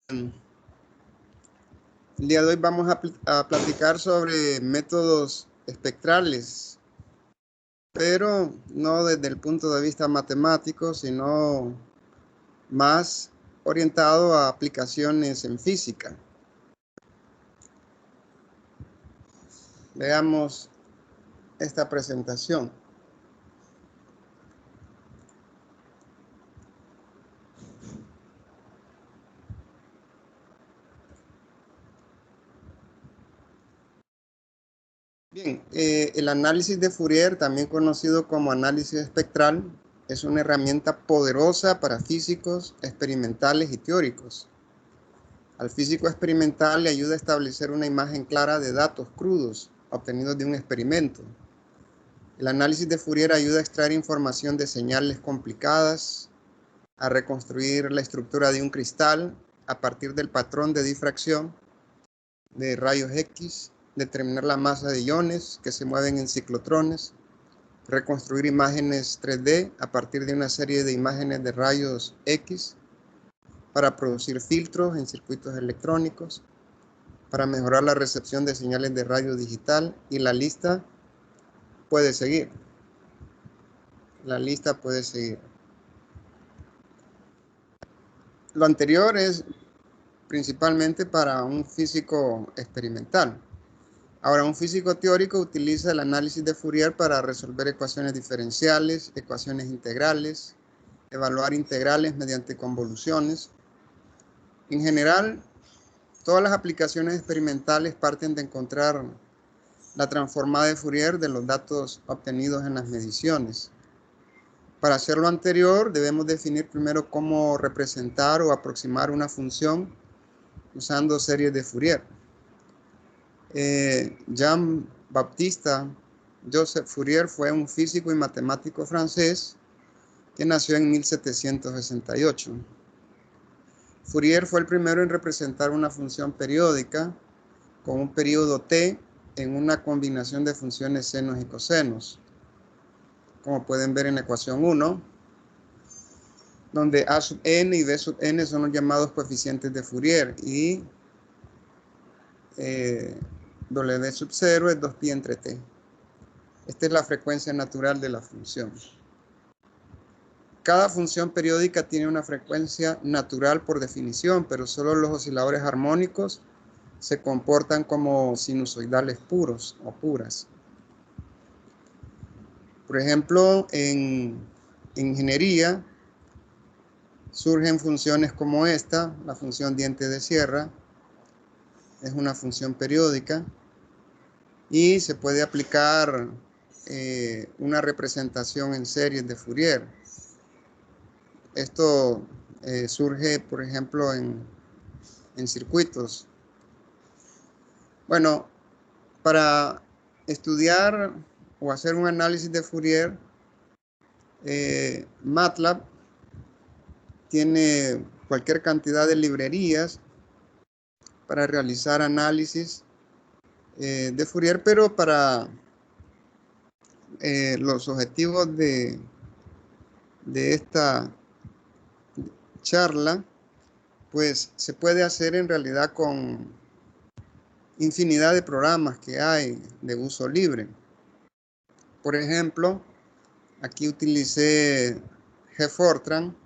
El día de hoy vamos a platicar sobre métodos espectrales, pero no desde el punto de vista matemático, sino más orientado a aplicaciones en física. Veamos esta presentación. Bien, el análisis de Fourier, también conocido como análisis espectral, es una herramienta poderosa para físicos experimentales y teóricos. Al físico experimental le ayuda a establecer una imagen clara de datos crudos obtenidos de un experimento. El análisis de Fourier ayuda a extraer información de señales complicadas, a reconstruir la estructura de un cristal a partir del patrón de difracción de rayos X, determinar la masa de iones que se mueven en ciclotrones, reconstruir imágenes 3D a partir de una serie de imágenes de rayos X para producir filtros en circuitos electrónicos, para mejorar la recepción de señales de radio digital, y la lista puede seguir. Lo anterior es principalmente para un físico experimental. Ahora, un físico teórico utiliza el análisis de Fourier para resolver ecuaciones diferenciales, ecuaciones integrales, evaluar integrales mediante convoluciones. En general, todas las aplicaciones experimentales parten de encontrar la transformada de Fourier de los datos obtenidos en las mediciones. Para hacer lo anterior, debemos definir primero cómo representar o aproximar una función usando series de Fourier. Jean-Baptiste Joseph Fourier fue un físico y matemático francés que nació en 1768. Fourier fue el primero en representar una función periódica con un periodo t en una combinación de funciones senos y cosenos, como pueden ver en la ecuación 1, donde a sub n y b sub n son los llamados coeficientes de Fourier y w sub 0 es 2pi entre t. Esta es la frecuencia natural de la función. Cada función periódica tiene una frecuencia natural por definición, pero solo los osciladores armónicos se comportan como sinusoidales puros o puras. Por ejemplo, en ingeniería surgen funciones como esta, la función diente de sierra, es una función periódica y se puede aplicar una representación en series de Fourier. Esto surge, por ejemplo, en circuitos. Bueno, para estudiar o hacer un análisis de Fourier, MATLAB tiene cualquier cantidad de librerías para realizar análisis de Fourier, pero para los objetivos de esta charla, pues se puede hacer en realidad con infinidad de programas que hay de uso libre. Por ejemplo, aquí utilicé GFortran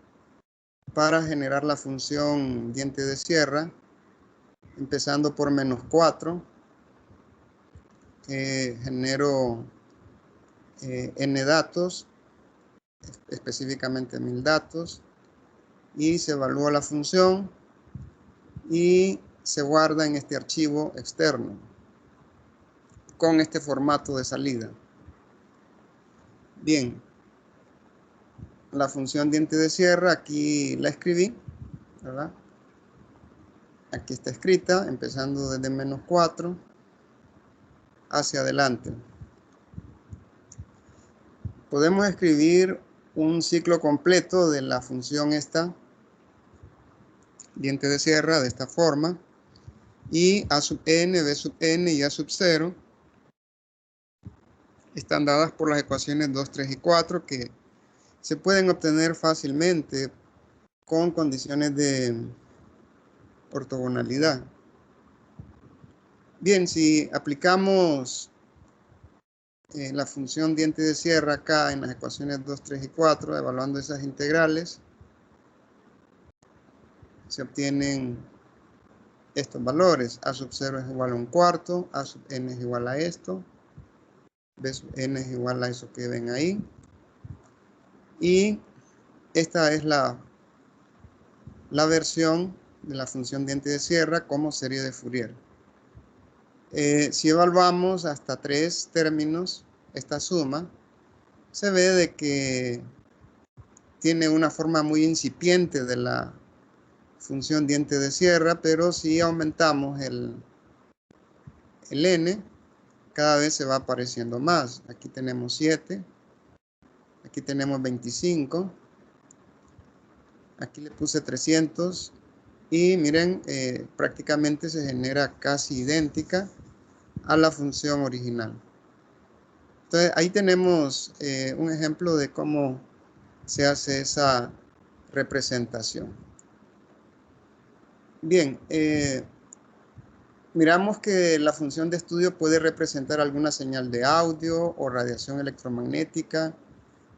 para generar la función diente de sierra, empezando por -4, genero n datos, específicamente 1000 datos, y se evalúa la función y se guarda en este archivo externo con este formato de salida. Bien, la función diente de sierra aquí la escribí, ¿verdad? Aquí está escrita, empezando desde -4 hacia adelante. Podemos escribir un ciclo completo de la función esta, diente de sierra, de esta forma, y a sub n, b sub n y a sub 0 están dadas por las ecuaciones 2, 3 y 4, que se pueden obtener fácilmente con condiciones de ortogonalidad. Bien, si aplicamos la función diente de sierra acá en las ecuaciones 2, 3 y 4, evaluando esas integrales, se obtienen estos valores. A sub 0 es igual a 1/4, a sub n es igual a esto, b sub n es igual a eso que ven ahí. Y esta es la versión de la función diente de sierra como serie de Fourier. Si evaluamos hasta 3 términos, esta suma, se ve de que tiene una forma muy incipiente de la función diente de sierra, pero si aumentamos el n, cada vez se va apareciendo más. Aquí tenemos 7, aquí tenemos 25, aquí le puse 300 y miren, prácticamente se genera casi idéntica a la función original. Entonces ahí tenemos un ejemplo de cómo se hace esa representación. Bien, miramos que la función de estudio puede representar alguna señal de audio o radiación electromagnética,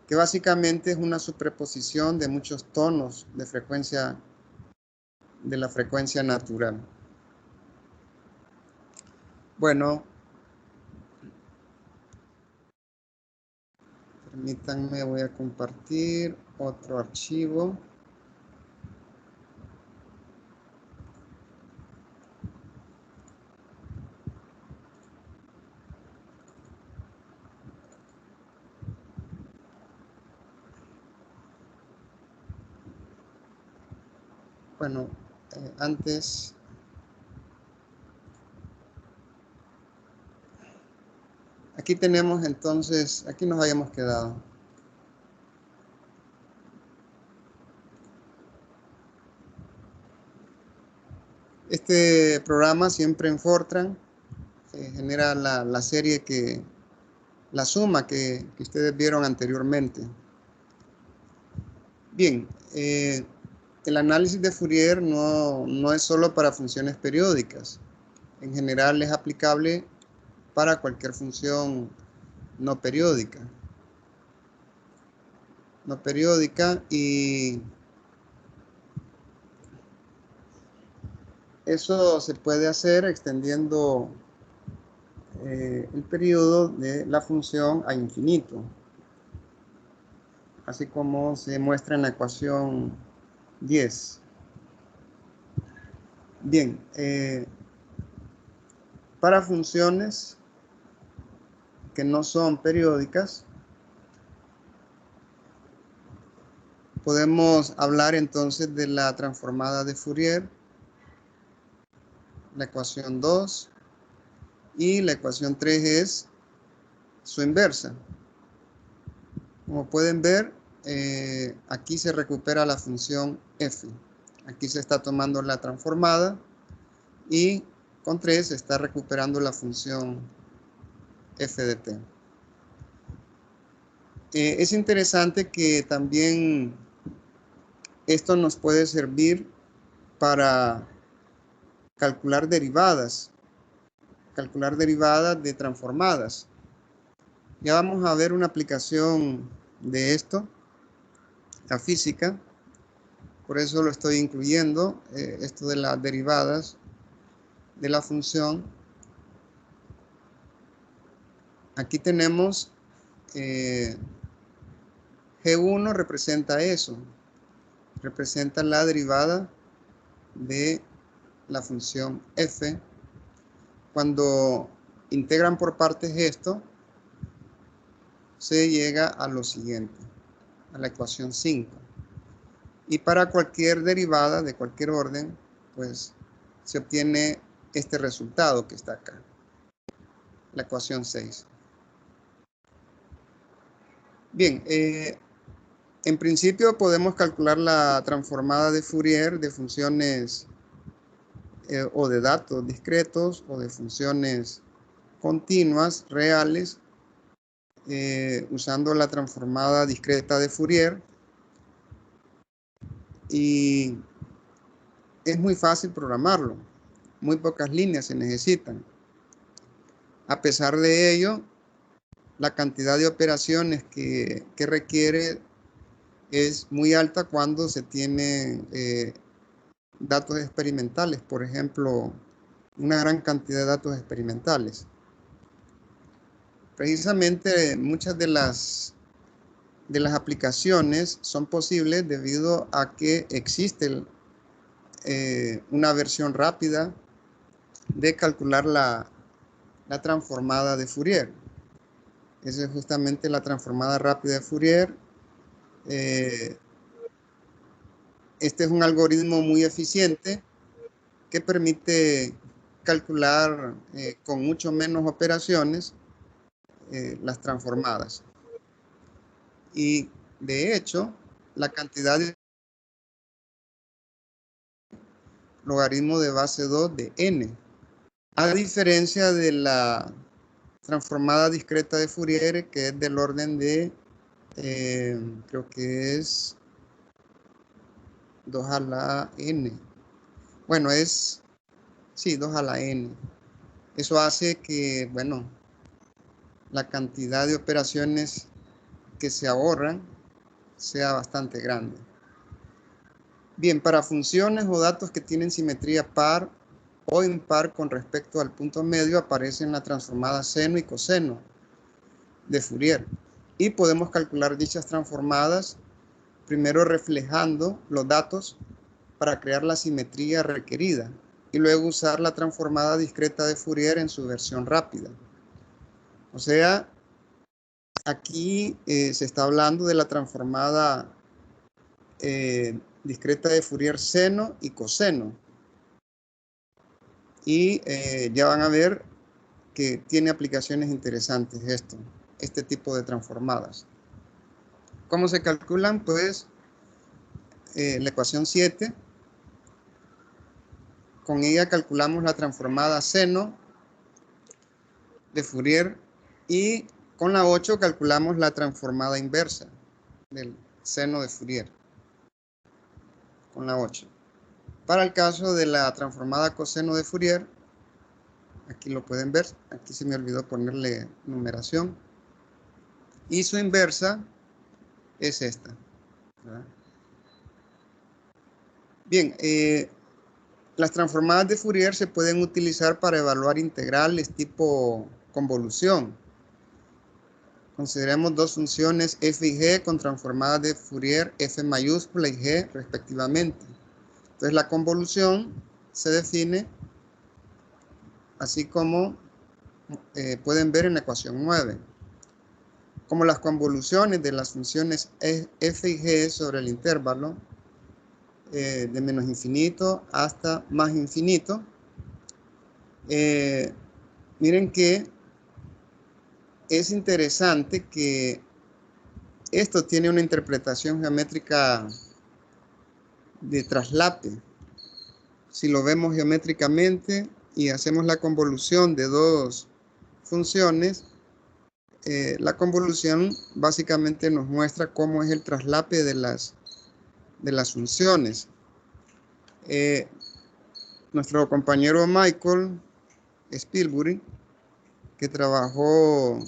que básicamente es una superposición de muchos tonos de frecuencia, de la frecuencia natural. Bueno, permítanme, voy a compartir otro archivo. Bueno, antes... Aquí tenemos entonces, aquí nos habíamos quedado. Este programa siempre en Fortran genera la serie la suma que ustedes vieron anteriormente. Bien, el análisis de Fourier no es solo para funciones periódicas. En general es aplicable para cualquier función no periódica. No periódica, y eso se puede hacer extendiendo el periodo de la función a infinito, así como se muestra en la ecuación 10. Bien, para funciones que no son periódicas, podemos hablar entonces de la transformada de Fourier, la ecuación 2, y la ecuación 3 es su inversa. Como pueden ver, aquí se recupera la función f. Aquí se está tomando la transformada y con 3 se está recuperando la función f de t. Es interesante que también esto nos puede servir para calcular derivadas de transformadas. Ya vamos a ver una aplicación de esto, la física, por eso lo estoy incluyendo, esto de las derivadas de la función. Aquí tenemos G1 representa eso, representa la derivada de la función f. Cuando integran por partes esto, se llega a lo siguiente, a la ecuación 5. Y para cualquier derivada de cualquier orden, pues se obtiene este resultado que está acá, la ecuación 6. Bien, en principio podemos calcular la transformada de Fourier de funciones o de datos discretos o de funciones continuas, reales, usando la transformada discreta de Fourier. Y es muy fácil programarlo. Muy pocas líneas se necesitan. A pesar de ello, la cantidad de operaciones que requiere es muy alta cuando se tiene datos experimentales, por ejemplo, una gran cantidad de datos experimentales. Precisamente muchas de las aplicaciones son posibles debido a que existe una versión rápida de calcular la transformada de Fourier. Esa es justamente la transformada rápida de Fourier. Este es un algoritmo muy eficiente que permite calcular con mucho menos operaciones las transformadas. Y de hecho, la cantidad de logaritmo de base 2 de n, a diferencia de la transformada discreta de Fourier, que es del orden de, creo que es 2 a la n. Bueno, es, sí, 2 a la n. Eso hace que, bueno, la cantidad de operaciones que se ahorran sea bastante grande. Bien, para funciones o datos que tienen simetría par o impar con respecto al punto medio, aparecen la transformada seno y coseno de Fourier. Y podemos calcular dichas transformadas primero reflejando los datos para crear la simetría requerida y luego usar la transformada discreta de Fourier en su versión rápida. O sea, aquí se está hablando de la transformada discreta de Fourier seno y coseno. Y ya van a ver que tiene aplicaciones interesantes este tipo de transformadas. ¿Cómo se calculan? Pues la ecuación 7, con ella calculamos la transformada seno de Fourier y con la 8 calculamos la transformada inversa del seno de Fourier, con la 8. Para el caso de la transformada coseno de Fourier, aquí lo pueden ver, aquí se me olvidó ponerle numeración, y su inversa es esta, ¿verdad? Bien, las transformadas de Fourier se pueden utilizar para evaluar integrales tipo convolución. Consideremos dos funciones f y g con transformadas de Fourier f mayúscula y g respectivamente. Entonces la convolución se define así como pueden ver en la ecuación 9. Como las convoluciones de las funciones f y g sobre el intervalo de menos infinito hasta más infinito, miren que es interesante que esto tiene una interpretación geométrica de traslape. Si lo vemos geométricamente y hacemos la convolución de dos funciones, la convolución básicamente nos muestra cómo es el traslape de las funciones. Nuestro compañero Michael Spilbury, que trabajó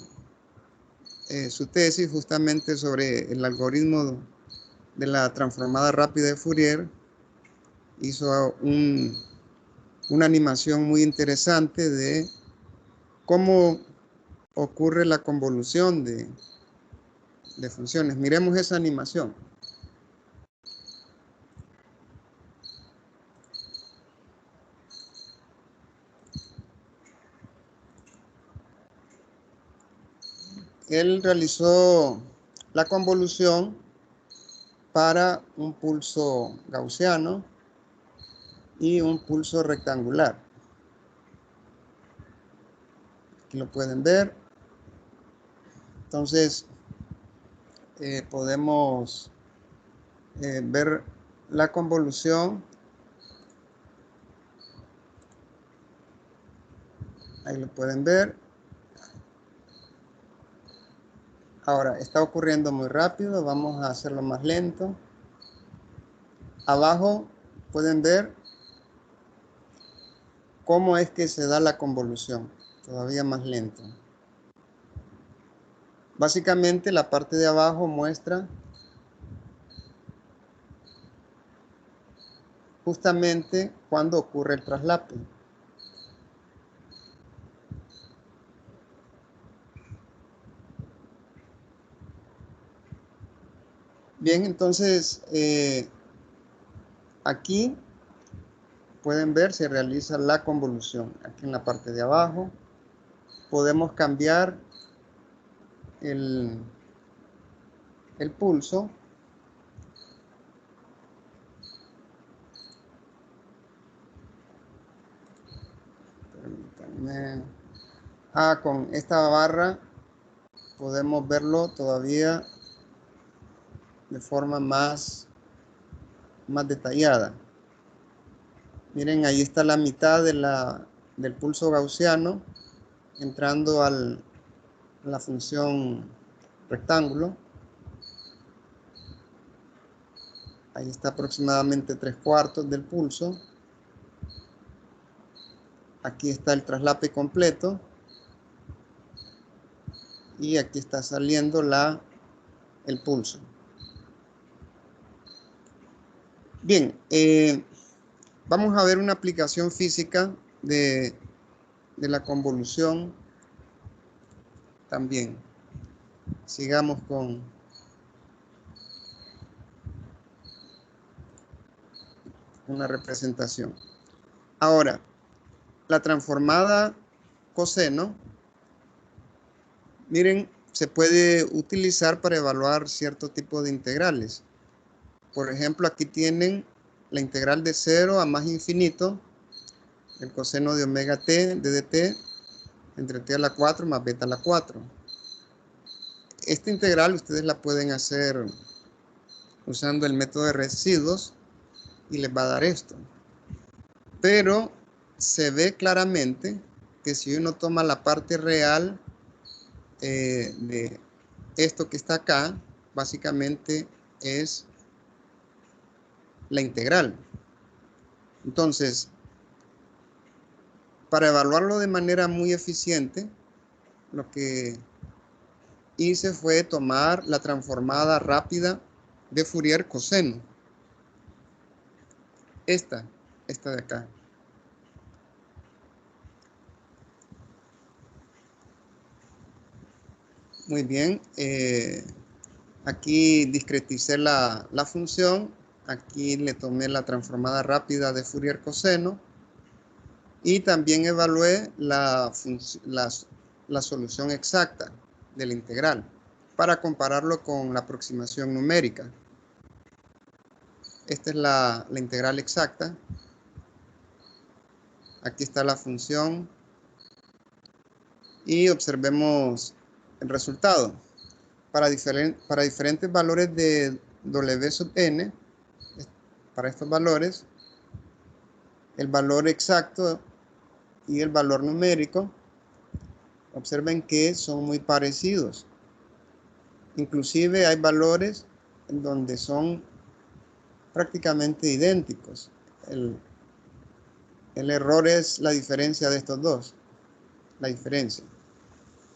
su tesis justamente sobre el algoritmo de la transformada rápida de Fourier, hizo una animación muy interesante de cómo ocurre la convolución de funciones. Miremos esa animación. Él realizó la convolución para un pulso gaussiano y un pulso rectangular. Aquí lo pueden ver. Entonces, podemos ver la convolución. Ahí lo pueden ver. Ahora, está ocurriendo muy rápido. Vamos a hacerlo más lento. Abajo pueden ver ¿Cómo es que se da la convolución? Todavía más lento. Básicamente la parte de abajo muestra justamente cuando ocurre el traslape. Bien, entonces aquí pueden ver, se realiza la convolución. Aquí en la parte de abajo podemos cambiar el pulso. Permítanme. Con esta barra podemos verlo todavía de forma más detallada. Miren, ahí está la mitad del pulso gaussiano entrando a la función rectángulo. Ahí está aproximadamente 3/4 del pulso. Aquí está el traslape completo. Y aquí está saliendo el pulso. Bien, vamos a ver una aplicación física de la convolución también. Sigamos con una representación. Ahora, la transformada coseno, miren, se puede utilizar para evaluar cierto tipo de integrales. Por ejemplo, aquí tienen la integral de 0 a más infinito, el coseno de omega t de dt, entre t a la 4 más beta a la 4. Esta integral ustedes la pueden hacer usando el método de residuos y les va a dar esto. Pero se ve claramente que si uno toma la parte real de esto que está acá, básicamente es la integral. Entonces, para evaluarlo de manera muy eficiente, lo que hice fue tomar la transformada rápida de Fourier coseno. Esta de acá. Muy bien. Aquí discreticé la función. Aquí le tomé la transformada rápida de Fourier coseno. Y también evalué la solución exacta de la integral para compararlo con la aproximación numérica. Esta es la integral exacta. Aquí está la función. Y observemos el resultado. Para diferentes valores de W sub n, para estos valores, el valor exacto y el valor numérico, observen que son muy parecidos. Inclusive hay valores en donde son prácticamente idénticos. El error es la diferencia de estos dos, la diferencia.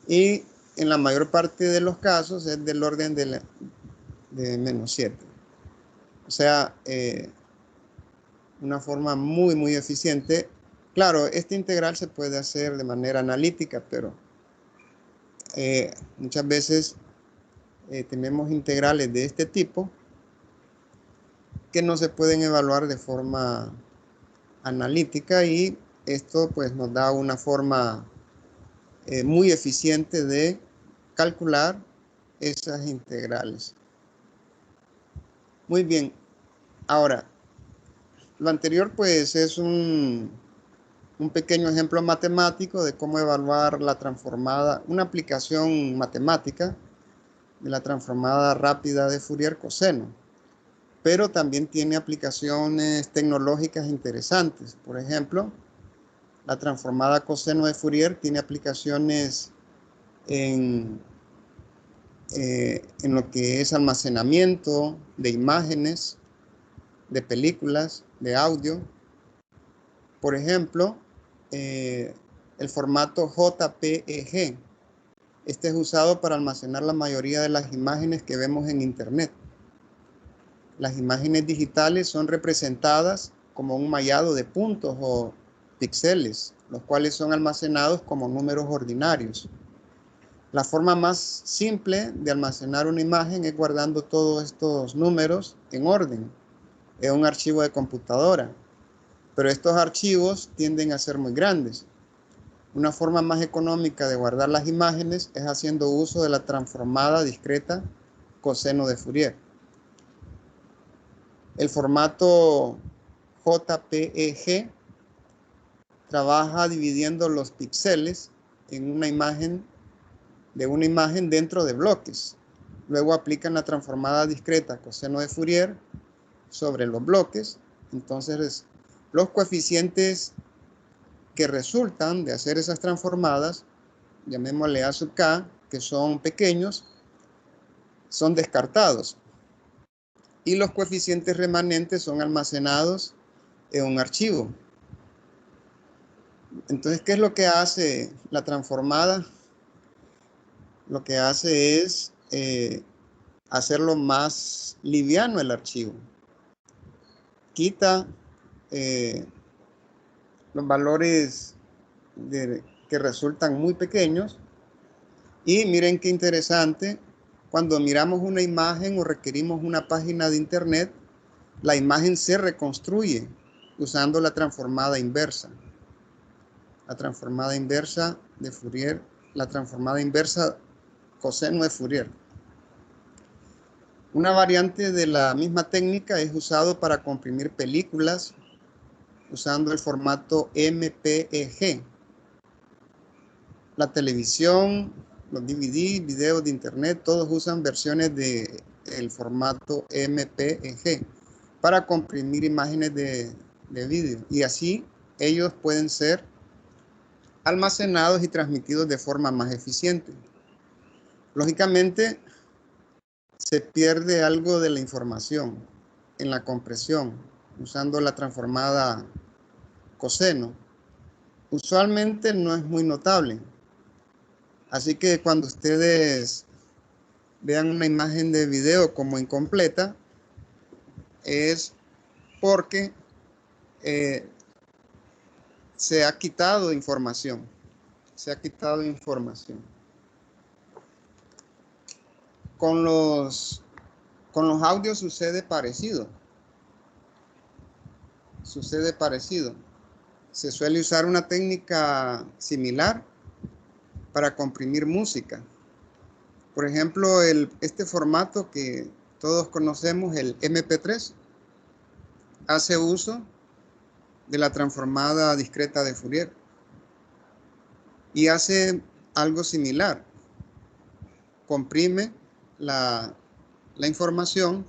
Y en la mayor parte de los casos es del orden de menos 7. O sea, una forma muy eficiente. Claro, esta integral se puede hacer de manera analítica, pero muchas veces tenemos integrales de este tipo que no se pueden evaluar de forma analítica, y esto pues nos da una forma muy eficiente de calcular esas integrales. Muy bien. Ahora, lo anterior pues es un pequeño ejemplo matemático de cómo evaluar la transformada, una aplicación matemática de la transformada rápida de Fourier coseno. Pero también tiene aplicaciones tecnológicas interesantes. Por ejemplo, la transformada coseno de Fourier tiene aplicaciones en lo que es almacenamiento de imágenes, de películas, de audio. Por ejemplo, el formato JPEG. Este es usado para almacenar la mayoría de las imágenes que vemos en Internet. Las imágenes digitales son representadas como un mallado de puntos o píxeles, los cuales son almacenados como números ordinarios. La forma más simple de almacenar una imagen es guardando todos estos números en orden en un archivo de computadora, pero estos archivos tienden a ser muy grandes. Una forma más económica de guardar las imágenes es haciendo uso de la transformada discreta coseno de Fourier. El formato JPEG trabaja dividiendo los píxeles en una imagen dentro de bloques. Luego aplican la transformada discreta coseno de Fourier sobre los bloques. Entonces, los coeficientes que resultan de hacer esas transformadas, llamémosle A sub k, que son pequeños, son descartados. Y los coeficientes remanentes son almacenados en un archivo. Entonces, ¿qué es lo que hace la transformada? Lo que hace es hacerlo más liviano el archivo. Quita los valores que resultan muy pequeños. Y miren qué interesante, cuando miramos una imagen o requerimos una página de Internet, la imagen se reconstruye usando la transformada inversa. La transformada inversa de Fourier, la transformada inversa coseno de Fourier. Una variante de la misma técnica es usado para comprimir películas usando el formato MPEG. La televisión, los DVD, videos de Internet, todos usan versiones del formato MPEG para comprimir imágenes de vídeo. Y así ellos pueden ser almacenados y transmitidos de forma más eficiente. Lógicamente, se pierde algo de la información en la compresión usando la transformada coseno. Usualmente no es muy notable. Así que cuando ustedes vean una imagen de video como incompleta, es porque se ha quitado información. Se ha quitado información. Con los audios sucede parecido. Sucede parecido. Se suele usar una técnica similar para comprimir música. Por ejemplo, este formato que todos conocemos, el MP3, hace uso de la transformada discreta de Fourier y hace algo similar. Comprime la información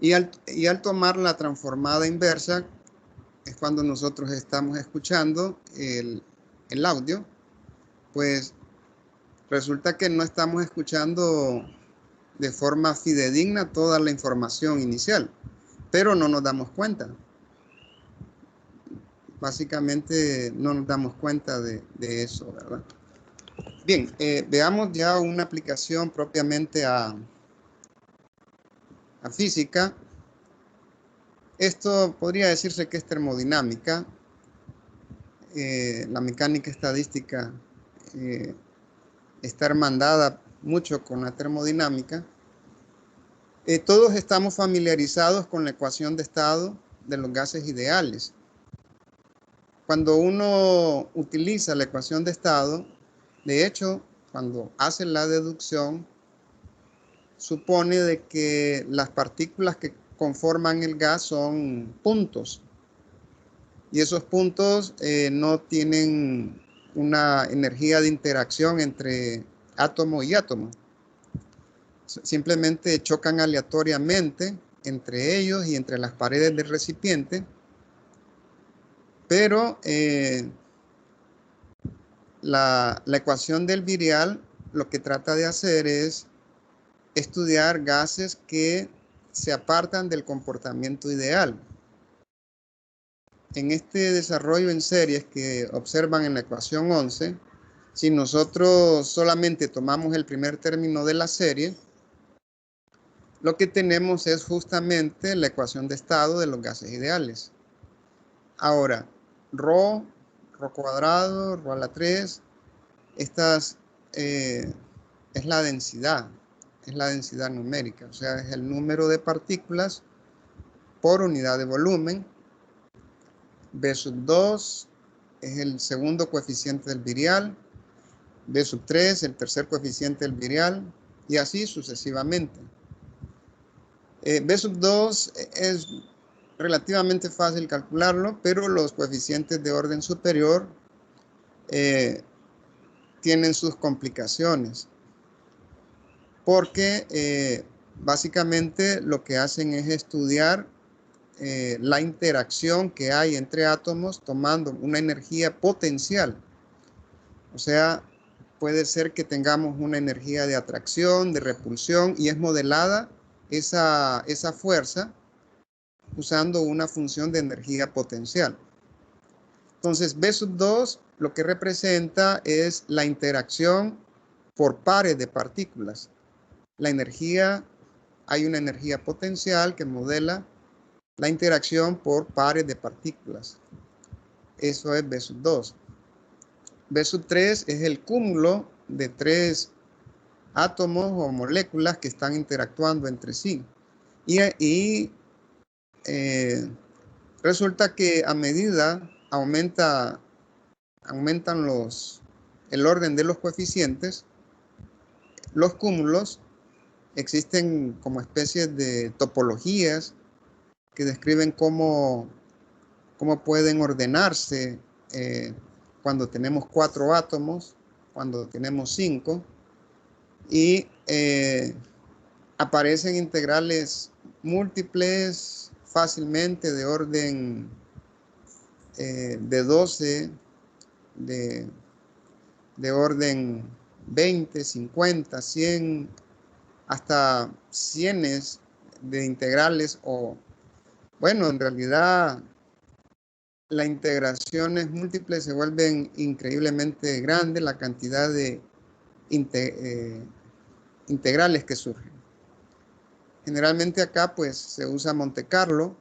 y al tomar la transformada inversa es cuando nosotros estamos escuchando el audio, pues resulta que no estamos escuchando de forma fidedigna toda la información inicial, pero no nos damos cuenta. Básicamente no nos damos cuenta de eso, ¿verdad? Bien, veamos ya una aplicación propiamente a física. Esto podría decirse que es termodinámica. La mecánica estadística está hermandada mucho con la termodinámica. Todos estamos familiarizados con la ecuación de estado de los gases ideales. Cuando uno utiliza la ecuación de estado, de hecho, cuando hace la deducción, supone de que las partículas que conforman el gas son puntos. Y esos puntos no tienen una energía de interacción entre átomo y átomo. Simplemente chocan aleatoriamente entre ellos y entre las paredes del recipiente. Pero la ecuación del virial lo que trata de hacer es estudiar gases que se apartan del comportamiento ideal. en este desarrollo en series que observan en la ecuación 11, si nosotros solamente tomamos el primer término de la serie, lo que tenemos es justamente la ecuación de estado de los gases ideales. Ahora, ρ cuadrado, ρ a la 3, estas es la densidad numérica, o sea, es el número de partículas por unidad de volumen. B sub 2 es el segundo coeficiente del virial, B sub 3 el tercer coeficiente del virial, y así sucesivamente. B sub 2 es relativamente fácil calcularlo, pero los coeficientes de orden superior tienen sus complicaciones, porque básicamente lo que hacen es estudiar la interacción que hay entre átomos tomando una energía potencial. O sea, puede ser que tengamos una energía de atracción, de repulsión, y es modelada esa fuerza usando una función de energía potencial. Entonces, B sub 2 lo que representa es la interacción por pares de partículas. La energía, hay una energía potencial que modela la interacción por pares de partículas. Eso es B sub 2. B sub 3 es el cúmulo de 3 átomos o moléculas que están interactuando entre sí. Y resulta que a medida aumentan el orden de los coeficientes, los cúmulos existen como especies de topologías que describen cómo pueden ordenarse cuando tenemos 4 átomos, cuando tenemos 5, y aparecen integrales múltiples fácilmente de orden de 12, de orden 20, 50, 100, hasta cienes de integrales, o bueno, en realidad las integraciones múltiples se vuelven increíblemente grandes, la cantidad de integrales que surgen. Generalmente acá pues se usa Monte Carlo,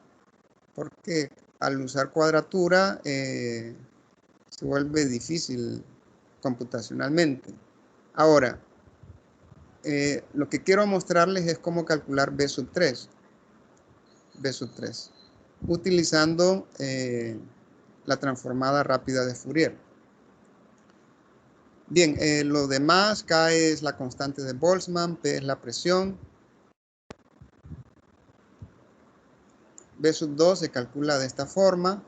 porque al usar cuadratura se vuelve difícil computacionalmente. Ahora, lo que quiero mostrarles es cómo calcular B sub 3, utilizando la transformada rápida de Fourier. Bien, lo demás, K es la constante de Boltzmann, P es la presión. B sub 2 se calcula de esta forma,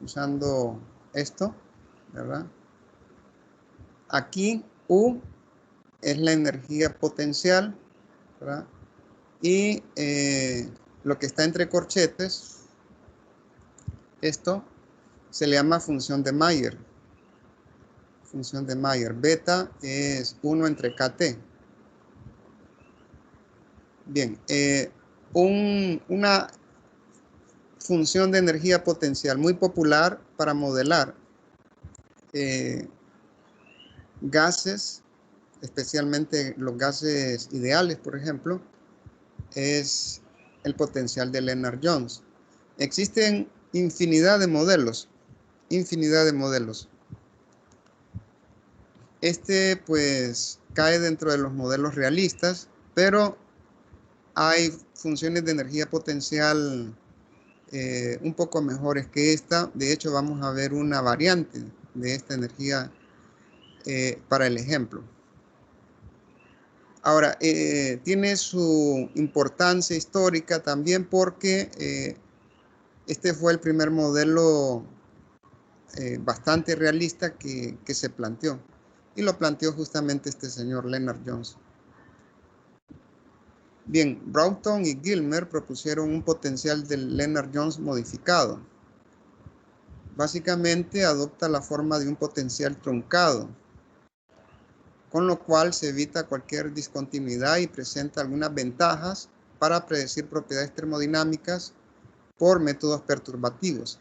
usando esto, ¿verdad? Aquí U es la energía potencial, ¿verdad? Y lo que está entre corchetes, esto se le llama función de Mayer. Función de Mayer. Beta es 1 entre KT. Bien, una función de energía potencial muy popular para modelar gases, especialmente los gases ideales, por ejemplo, es el potencial de Lennard-Jones. Existen infinidad de modelos. Este pues cae dentro de los modelos realistas, pero hay funciones de energía potencial un poco mejores que esta. De hecho, vamos a ver una variante de esta energía para el ejemplo. Ahora, tiene su importancia histórica también porque este fue el primer modelo bastante realista que se planteó. Y lo planteó justamente este señor Lennard-Jones. Bien, Broughton y Gilmer propusieron un potencial del Lennard-Jones modificado. Básicamente adopta la forma de un potencial truncado, con lo cual se evita cualquier discontinuidad y presenta algunas ventajas para predecir propiedades termodinámicas por métodos perturbativos.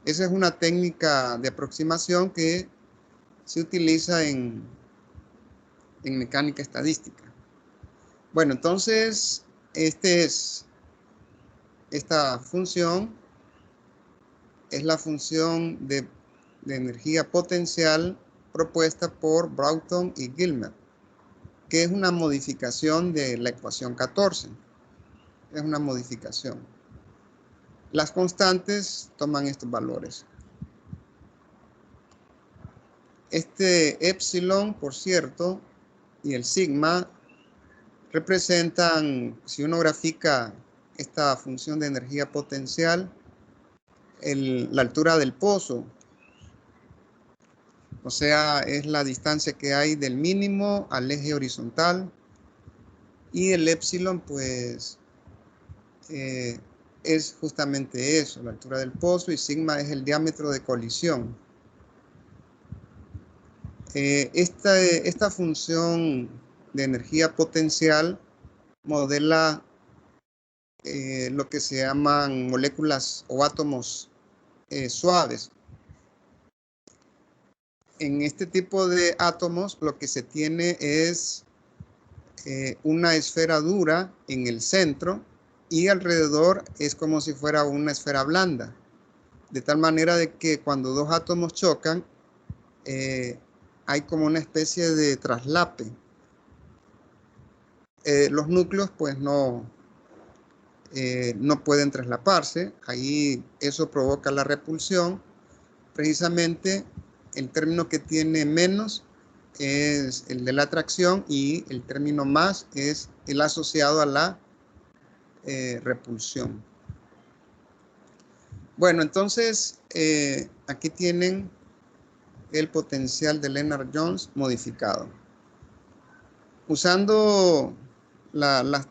Esa es una técnica de aproximación que se utiliza en mecánica estadística. Bueno, entonces, esta función es la función de energía potencial propuesta por Broughton y Gilmer, que es una modificación de la ecuación 14. Es una modificación. Las constantes toman estos valores. Este epsilon, por cierto, y el sigma representan, si uno grafica esta función de energía potencial, la altura del pozo. O sea, es la distancia que hay del mínimo al eje horizontal. Y el epsilon, pues, es justamente eso, la altura del pozo, y sigma es el diámetro de colisión. Esta función de energía potencial modela lo que se llaman moléculas o átomos suaves. En este tipo de átomos lo que se tiene es una esfera dura en el centro y alrededor es como si fuera una esfera blanda. De tal manera de que cuando dos átomos chocan, hay como una especie de traslape. Los núcleos pues no pueden traslaparse. Ahí eso provoca la repulsión. Precisamente el término que tiene menos es el de la atracción y el término más es el asociado a la repulsión. Bueno, entonces aquí tienen el potencial de Lennard-Jones modificado. Usando la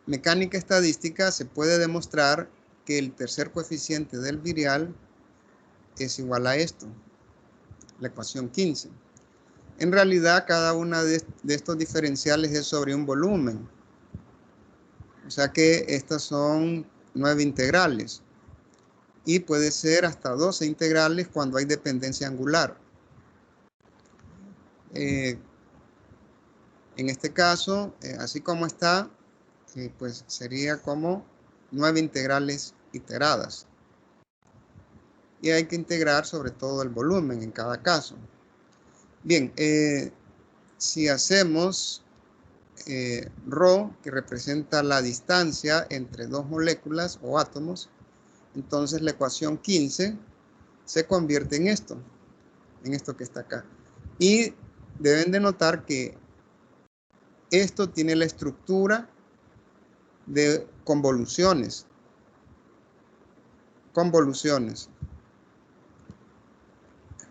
mecánica estadística se puede demostrar que el tercer coeficiente del virial es igual a esto, la ecuación 15. En realidad, cada una de estos diferenciales es sobre un volumen. O sea que estas son 9 integrales. Y puede ser hasta 12 integrales cuando hay dependencia angular. En este caso, así como está, pues sería como 9 integrales iteradas. Y hay que integrar sobre todo el volumen en cada caso. Bien, si hacemos ρ, que representa la distancia entre dos moléculas o átomos, entonces la ecuación 15 se convierte en esto que está acá. Y deben de notar que esto tiene la estructura de convoluciones.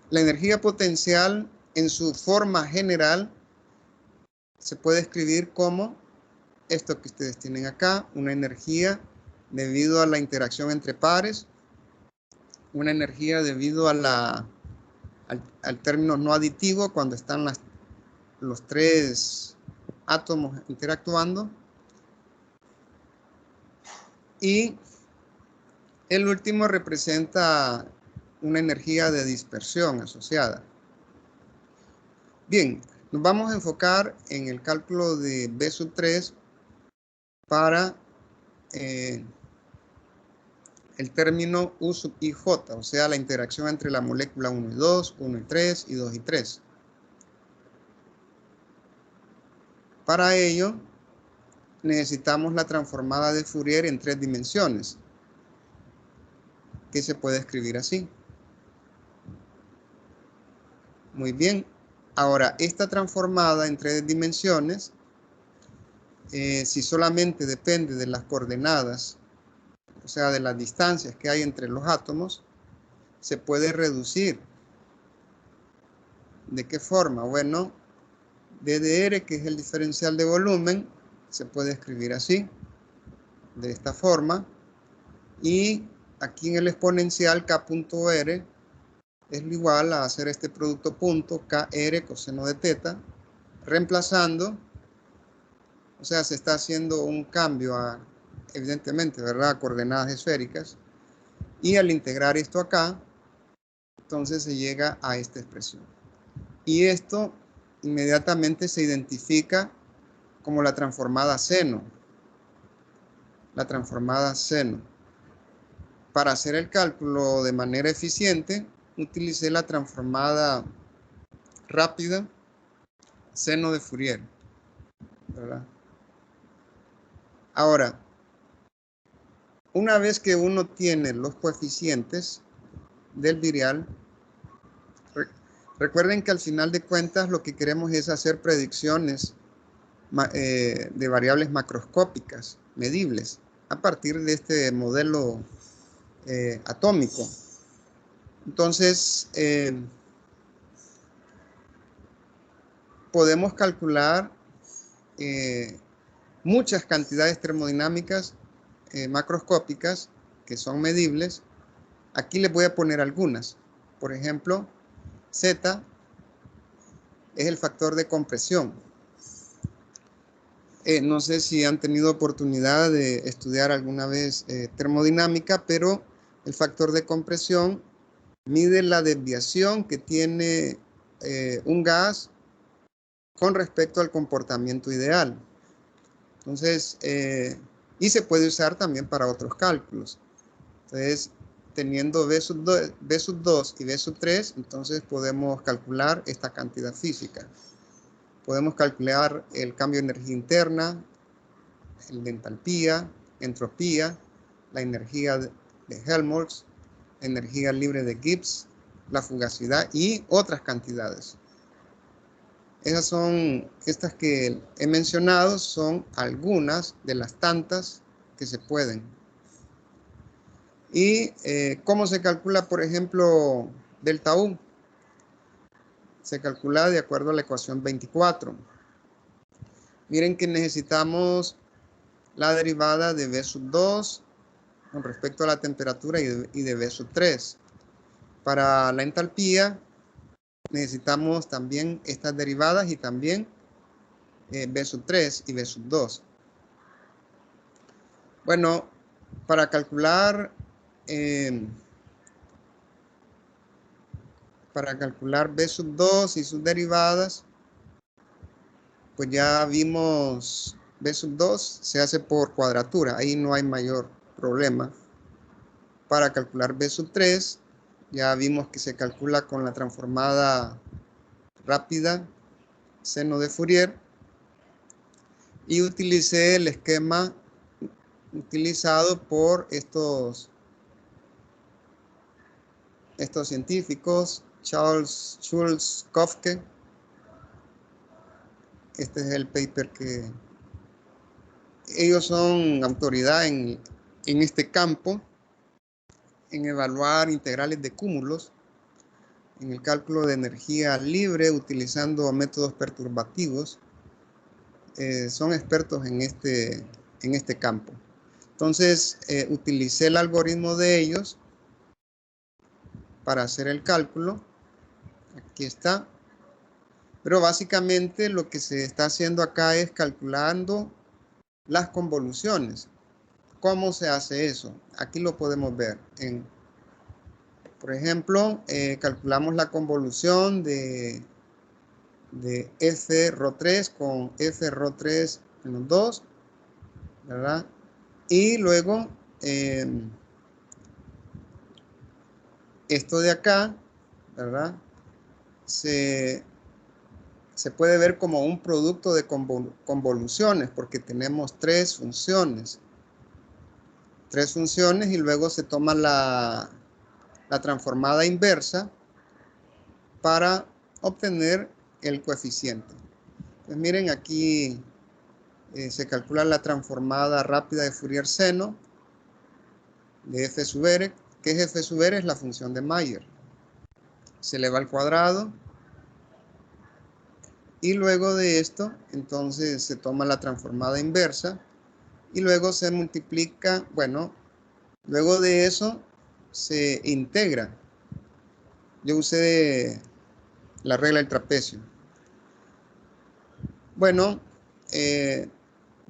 La energía potencial en su forma general se puede escribir como esto que ustedes tienen acá, una energía debido a la interacción entre pares, una energía debido a al término no aditivo cuando están los tres átomos interactuando, y el último representa una energía de dispersión asociada. Bien, nos vamos a enfocar en el cálculo de B sub 3 para el término U sub IJ, o sea, la interacción entre la molécula 1 y 2, 1 y 3 y 2 y 3. Para ello, necesitamos la transformada de Fourier en 3 dimensiones, que se puede escribir así. Muy bien. Ahora, esta transformada en 3 dimensiones, si solamente depende de las coordenadas, o sea, de las distancias que hay entre los átomos, se puede reducir. ¿De qué forma? Bueno, ddr, que es el diferencial de volumen, se puede escribir así, de esta forma. Y aquí en el exponencial k.r es lo igual a hacer este producto punto kr coseno de teta, reemplazando, o sea, se está haciendo un cambio a evidentemente, ¿verdad? Coordenadas esféricas. Y al integrar esto acá, entonces se llega a esta expresión. Y esto inmediatamente se identifica como la transformada seno. La transformada seno. Para hacer el cálculo de manera eficiente, utilicé la transformada rápida seno de Fourier, ¿verdad? Ahora, una vez que uno tiene los coeficientes del virial, recuerden que al final de cuentas lo que queremos es hacer predicciones de variables macroscópicas, medibles, a partir de este modelo atómico. Entonces, podemos calcular muchas cantidades termodinámicas macroscópicas que son medibles. Aquí les voy a poner algunas. Por ejemplo, Z es el factor de compresión. No sé si han tenido oportunidad de estudiar alguna vez termodinámica, pero el factor de compresión mide la desviación que tiene un gas con respecto al comportamiento ideal. Entonces, y se puede usar también para otros cálculos. Entonces, teniendo B sub 2 y B sub 3, entonces podemos calcular esta cantidad física. Podemos calcular el cambio de energía interna, el de entalpía, entropía, la energía de Helmholtz, energía libre de Gibbs, la fugacidad y otras cantidades. Estas que he mencionado son algunas de las tantas que se pueden. ¿Y cómo se calcula, por ejemplo, delta U? Se calcula de acuerdo a la ecuación 24. Miren que necesitamos la derivada de B sub 2 con respecto a la temperatura y de B sub 3. Para la entalpía necesitamos también estas derivadas y también B sub 3 y B sub 2. Bueno, para calcular B sub 2 y sus derivadas, pues ya vimos B sub 2 se hace por cuadratura, ahí no hay mayor problema. Para calcular B sub 3, ya vimos que se calcula con la transformada rápida seno de Fourier y utilicé el esquema utilizado por estos científicos, Charles Schulz-Köpke. Este es el paper que ellos son autoridad en este campo, en evaluar integrales de cúmulos, en el cálculo de energía libre utilizando métodos perturbativos. Son expertos en este campo. Entonces, utilicé el algoritmo de ellos para hacer el cálculo. Aquí está. Pero básicamente lo que se está haciendo acá es calculando las convoluciones. ¿Cómo se hace eso? Aquí lo podemos ver. Por ejemplo, calculamos la convolución de F rho 3 con F rho 3 menos 2, ¿verdad? Y luego, esto de acá, ¿verdad? Se puede ver como un producto de convoluciones porque tenemos tres funciones y luego se toma la transformada inversa para obtener el coeficiente. Pues miren, aquí se calcula la transformada rápida de Fourier seno de F sub r. ¿Qué es F sub r? Es la función de Mayer. Se eleva al cuadrado. Y luego de esto, entonces se toma la transformada inversa y luego se multiplica, bueno, luego de eso se integra. Yo usé la regla del trapecio. Bueno,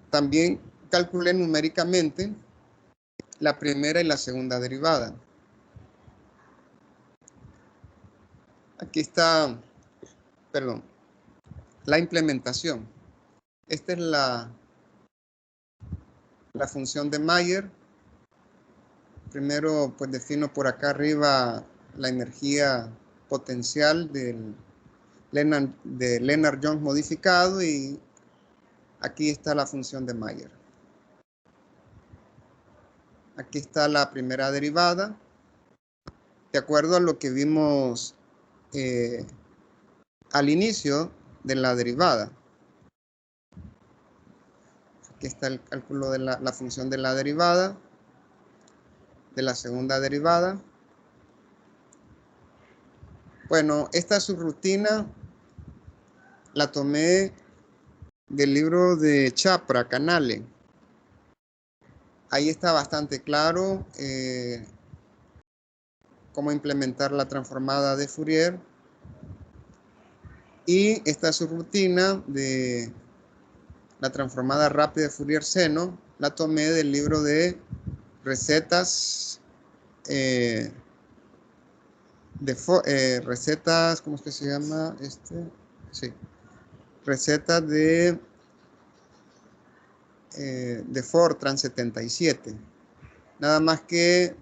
también calculé numéricamente la primera y la segunda derivada. Aquí está, perdón, la implementación. Esta es la función de Mayer. Primero, pues defino por acá arriba la energía potencial de Lennard-Jones modificado, y aquí está la función de Mayer. Aquí está la primera derivada, de acuerdo a lo que vimos al inicio de la derivada. Aquí está el cálculo de la función de la derivada, de la segunda derivada. Bueno, esta subrutina la tomé del libro de Chapra, Canale. Ahí está bastante claro cómo implementar la transformada de Fourier. Y esta subrutina de la transformada rápida de Fourier seno la tomé del libro de recetas, recetas, ¿cómo es que se llama? Sí, recetas de Fortran 77. Nada más que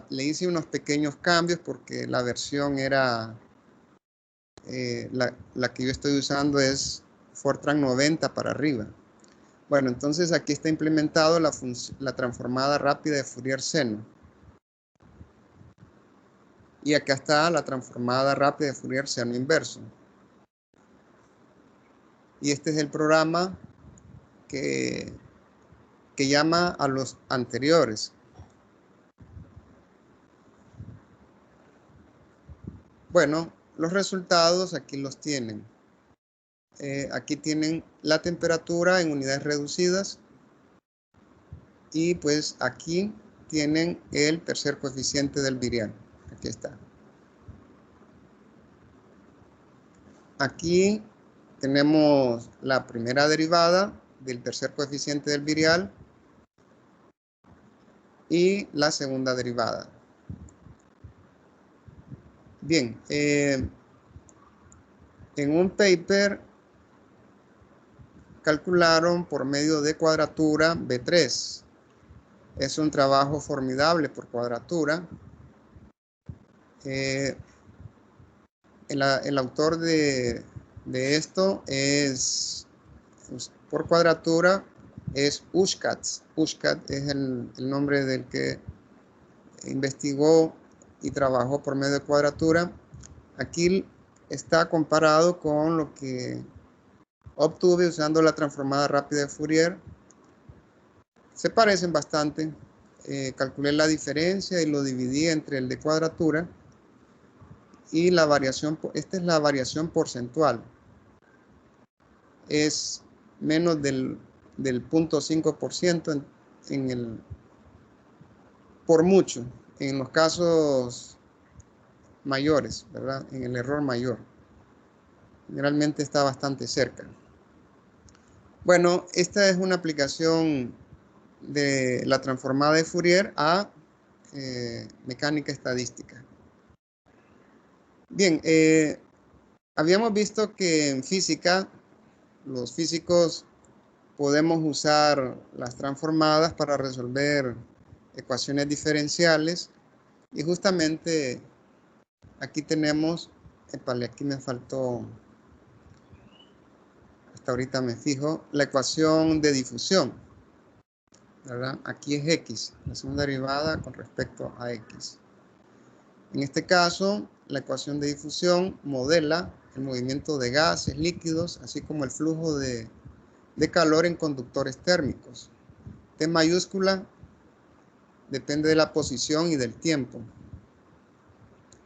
le hice unos pequeños cambios porque la versión era, la que yo estoy usando es Fortran 90 para arriba. Bueno, entonces aquí está implementado la transformada rápida de Fourier seno. Y acá está la transformada rápida de Fourier seno inverso. Y este es el programa que llama a los anteriores. Bueno, los resultados aquí los tienen. Aquí tienen la temperatura en unidades reducidas. Y pues aquí tienen el tercer coeficiente del virial. Aquí está. Aquí tenemos la primera derivada del tercer coeficiente del virial y la segunda derivada. Bien, en un paper calcularon por medio de cuadratura B3. Es un trabajo formidable por cuadratura. El autor de esto es, por cuadratura, es Ushkatz. Ushkatz es el nombre del que investigó y trabajó por medio de cuadratura. Aquí está comparado con lo que obtuve usando la transformada rápida de Fourier. Se parecen bastante. Calculé la diferencia y lo dividí entre el de cuadratura. Y la variación, esta es la variación porcentual. Es menos del 0.5% por mucho, en los casos mayores, ¿verdad? En el error mayor. Generalmente está bastante cerca. Bueno, esta es una aplicación de la transformada de Fourier a mecánica estadística. Bien, habíamos visto que en física, los físicos podemos usar las transformadas para resolver ecuaciones diferenciales, y justamente aquí tenemos, aquí me faltó, hasta ahorita me fijo, la ecuación de difusión, ¿verdad? Aquí es X, la segunda derivada con respecto a X. En este caso, la ecuación de difusión modela el movimiento de gases, líquidos, así como el flujo de calor en conductores térmicos. T mayúscula depende de la posición y del tiempo.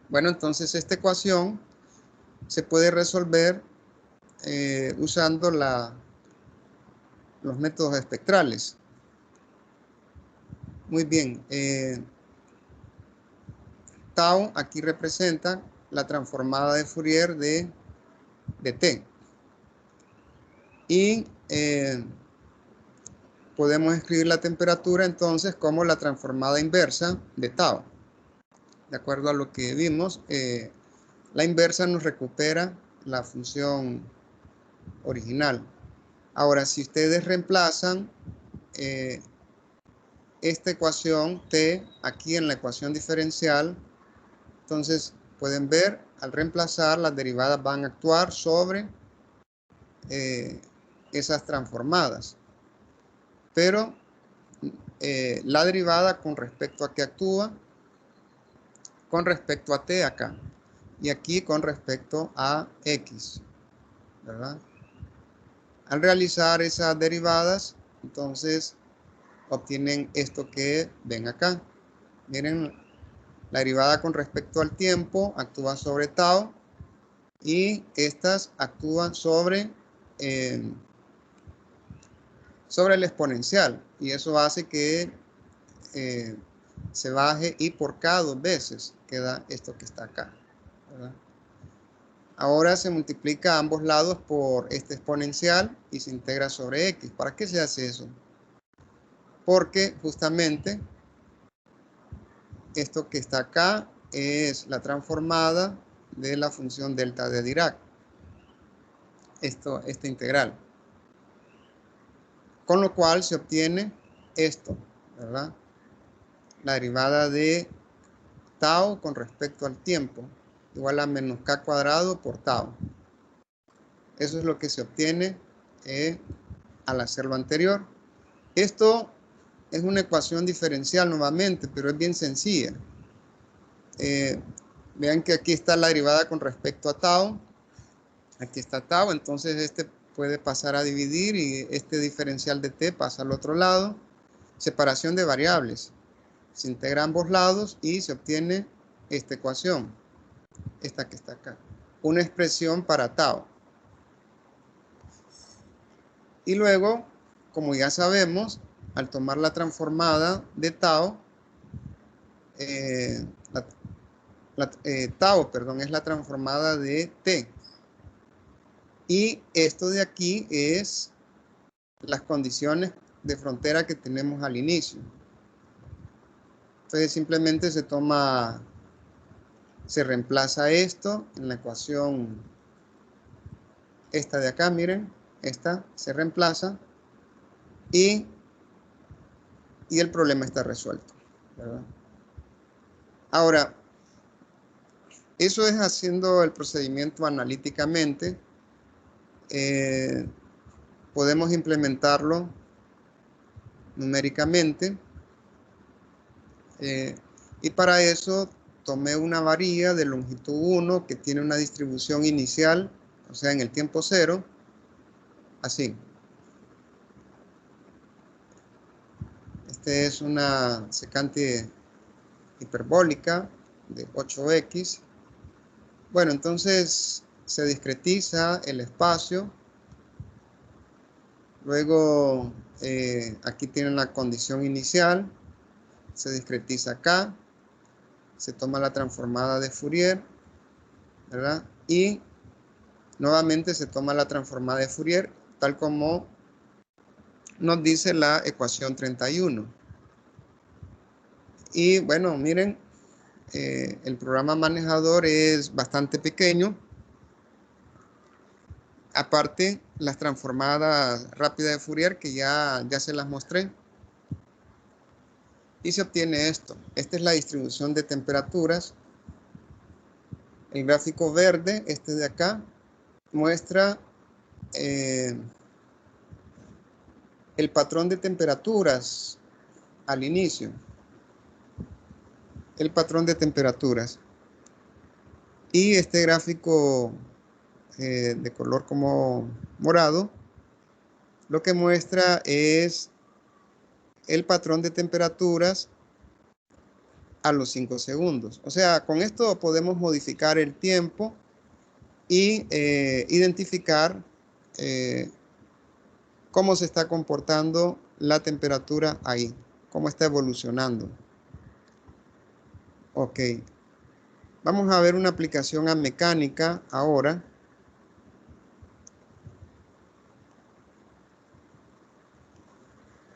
Bueno, entonces esta ecuación se puede resolver usando los métodos espectrales. Muy bien. Tau aquí representa la transformada de Fourier de T. Y podemos escribir la temperatura entonces como la transformada inversa de tau. De acuerdo a lo que vimos, la inversa nos recupera la función original. Ahora, si ustedes reemplazan esta ecuación t aquí en la ecuación diferencial, entonces pueden ver, al reemplazar, las derivadas van a actuar sobre esas transformadas. Pero la derivada con respecto a qué actúa, con respecto a t acá, y aquí con respecto a x, ¿verdad? Al realizar esas derivadas, entonces obtienen esto que ven acá. Miren, la derivada con respecto al tiempo actúa sobre tau y estas actúan sobre el exponencial, y eso hace que se baje y por k 2 veces queda esto que está acá, ¿verdad? Ahora se multiplica a ambos lados por este exponencial y se integra sobre x. ¿Para qué se hace eso? Porque justamente esto que está acá es la transformada de la función delta de Dirac. Esta integral. Con lo cual se obtiene esto, ¿verdad? La derivada de tau con respecto al tiempo, igual a menos k cuadrado por tau. Eso es lo que se obtiene al hacer lo anterior. Esto es una ecuación diferencial nuevamente, pero es bien sencilla. Vean que aquí está la derivada con respecto a tau. Aquí está tau, entonces este puede pasar a dividir y este diferencial de t pasa al otro lado. Separación de variables. Se integra a ambos lados y se obtiene esta ecuación. Esta que está acá. Una expresión para tau. Y luego, como ya sabemos, al tomar la transformada de tau, tau, perdón, es la transformada de t. Y esto de aquí es las condiciones de frontera que tenemos al inicio. Entonces simplemente se reemplaza esto en la ecuación esta de acá, miren, esta se reemplaza y el problema está resuelto, ¿verdad? Ahora, eso es haciendo el procedimiento analíticamente. Podemos implementarlo numéricamente. Y para eso tomé una varilla de longitud 1 que tiene una distribución inicial, o sea, en el tiempo 0, así. Este es una secante hiperbólica de 8x. Bueno, entonces se discretiza el espacio. Luego aquí tienen la condición inicial. Se discretiza acá. Se toma la transformada de Fourier, ¿verdad? Y nuevamente se toma la transformada de Fourier, tal como nos dice la ecuación 31. Y bueno, miren, el programa manejador es bastante pequeño. Aparte, las transformadas rápidas de Fourier, que ya se las mostré. Y se obtiene esto. Esta es la distribución de temperaturas. El gráfico verde, este de acá, muestra el patrón de temperaturas al inicio. El patrón de temperaturas. Y este gráfico de color como morado, lo que muestra es el patrón de temperaturas a los 5 segundos. O sea, con esto podemos modificar el tiempo y identificar cómo se está comportando la temperatura ahí, cómo está evolucionando. Ok. Vamos a ver una aplicación a mecánica ahora.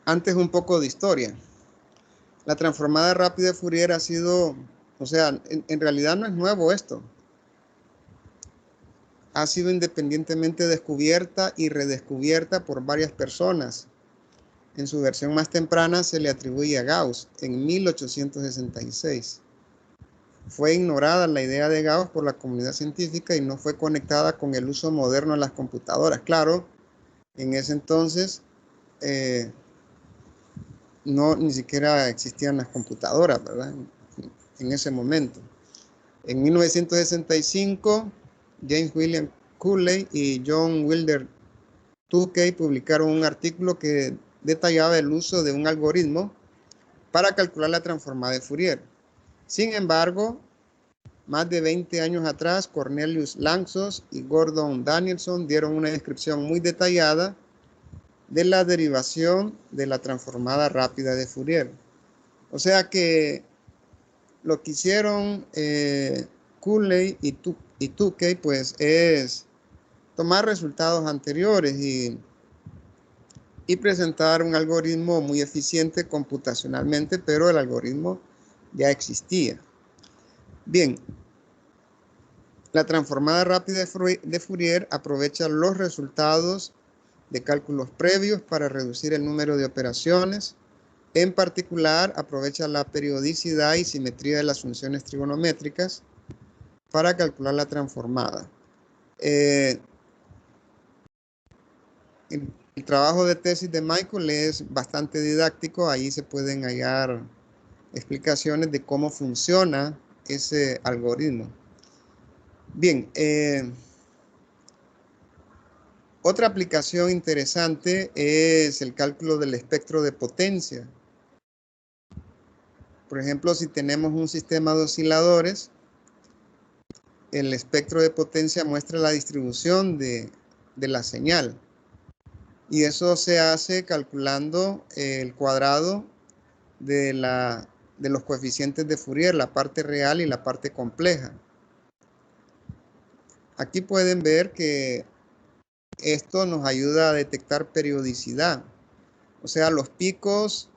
Antes un poco de historia. La transformada rápida de Fourier ha sido, o sea, en realidad no es nuevo esto. Ha sido independientemente descubierta y redescubierta por varias personas. En su versión más temprana se le atribuye a Gauss en 1866. Fue ignorada la idea de Gauss por la comunidad científica y no fue conectada con el uso moderno de las computadoras. Claro, en ese entonces ni siquiera existían las computadoras, ¿verdad? En ese momento. En 1965, James William Cooley y John Wilder Tukey publicaron un artículo que detallaba el uso de un algoritmo para calcular la transformada de Fourier. Sin embargo, más de 20 años atrás, Cornelius Lanczos y Gordon Danielson dieron una descripción muy detallada de la derivación de la transformada rápida de Fourier. O sea que lo que hicieron Cooley y Tukey pues es tomar resultados anteriores y presentar un algoritmo muy eficiente computacionalmente, pero el algoritmo ya existía. Bien, la transformada rápida de Fourier aprovecha los resultados de cálculos previos para reducir el número de operaciones. En particular, aprovecha la periodicidad y simetría de las funciones trigonométricas para calcular la transformada. El trabajo de tesis de Michael es bastante didáctico. Ahí se pueden hallar explicaciones de cómo funciona ese algoritmo. Bien, otra aplicación interesante es el cálculo del espectro de potencia. Por ejemplo, si tenemos un sistema de osciladores, el espectro de potencia muestra la distribución de la señal. Y eso se hace calculando el cuadrado de los coeficientes de Fourier, la parte real y la parte compleja. Aquí pueden ver que esto nos ayuda a detectar periodicidad. O sea, los picos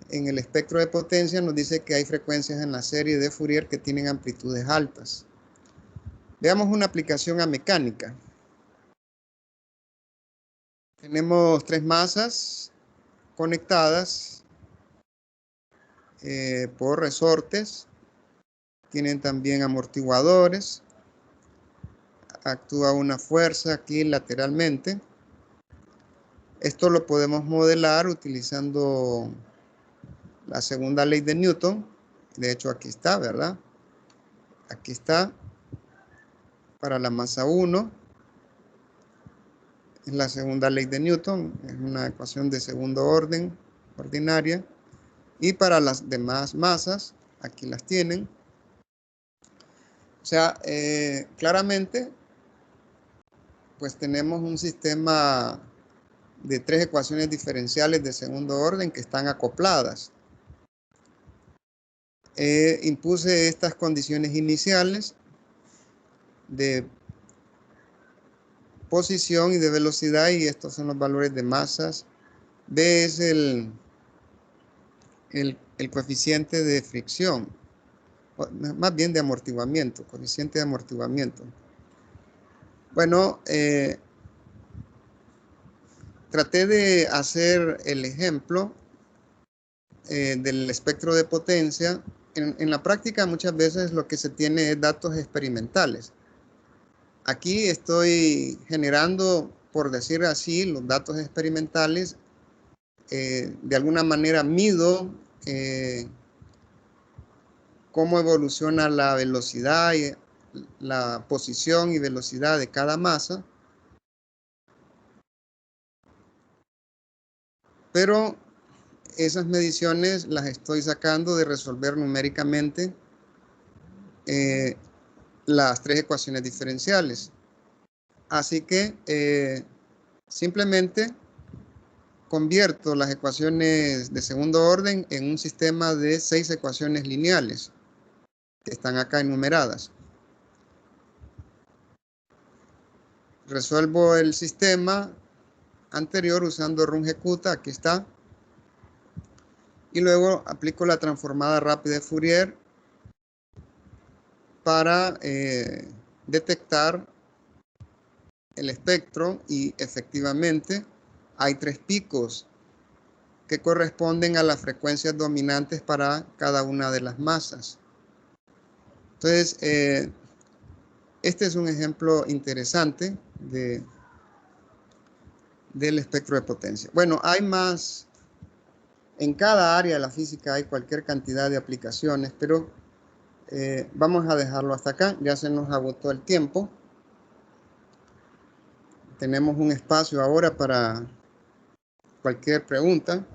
en el espectro de potencia nos dice que hay frecuencias en la serie de Fourier que tienen amplitudes altas. Veamos una aplicación a mecánica. Tenemos tres masas conectadas por resortes. Tienen también amortiguadores. Actúa una fuerza aquí lateralmente. Esto lo podemos modelar utilizando la segunda ley de Newton. De hecho, aquí está, ¿verdad? Aquí está. Para la masa 1. Es la segunda ley de Newton. Es una ecuación de segundo orden ordinaria. Y para las demás masas, aquí las tienen. O sea, claramente, pues tenemos un sistema de tres ecuaciones diferenciales de segundo orden que están acopladas. Impuse estas condiciones iniciales de posición y de velocidad, y estos son los valores de masas. B es el coeficiente de fricción, más bien de amortiguamiento, coeficiente de amortiguamiento. Bueno, traté de hacer el ejemplo del espectro de potencia. En la práctica muchas veces lo que se tiene es datos experimentales. Aquí estoy generando, por decir así, los datos experimentales. De alguna manera mido cómo evoluciona la velocidad, y la posición y velocidad de cada masa. Pero esas mediciones las estoy sacando de resolver numéricamente las tres ecuaciones diferenciales. Así que simplemente convierto las ecuaciones de segundo orden en un sistema de 6 ecuaciones lineales que están acá enumeradas. Resuelvo el sistema anterior usando rungecuta, aquí está. y luego aplico la transformada rápida de Fourier para detectar el espectro, y efectivamente hay 3 picos que corresponden a las frecuencias dominantes para cada una de las masas. Entonces, este es un ejemplo interesante del espectro de potencia. Bueno, hay más. En cada área de la física hay cualquier cantidad de aplicaciones, pero vamos a dejarlo hasta acá. Ya se nos agotó el tiempo. Tenemos un espacio ahora para cualquier pregunta.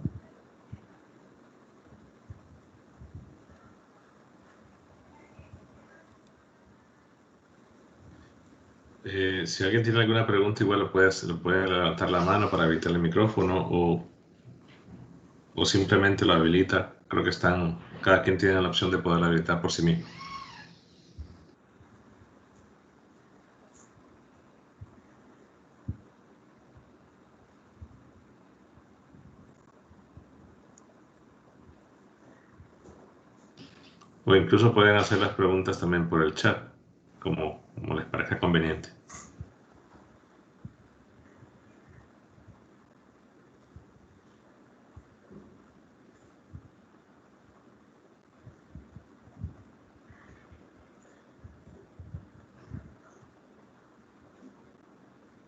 Si alguien tiene alguna pregunta, igual lo puede levantar la mano para habilitar el micrófono o simplemente lo habilita. Creo que cada quien tiene la opción de poder habilitar por sí mismo. O incluso pueden hacer las preguntas también por el chat, como les parezca conveniente.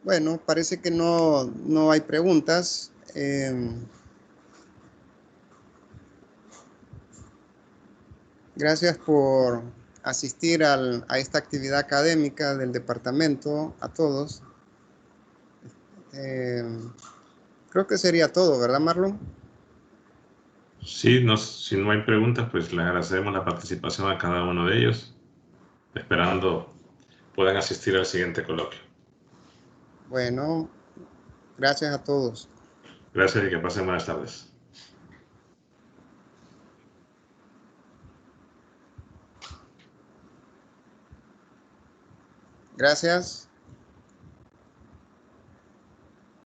Bueno, parece que no hay preguntas. Gracias por asistir a esta actividad académica del departamento, a todos. Creo que sería todo, ¿verdad, Marlon? Sí, si no hay preguntas, pues le agradecemos la participación a cada uno de ellos, esperando puedan asistir al siguiente coloquio. Bueno, gracias a todos. Gracias y que pasen buenas tardes. Gracias.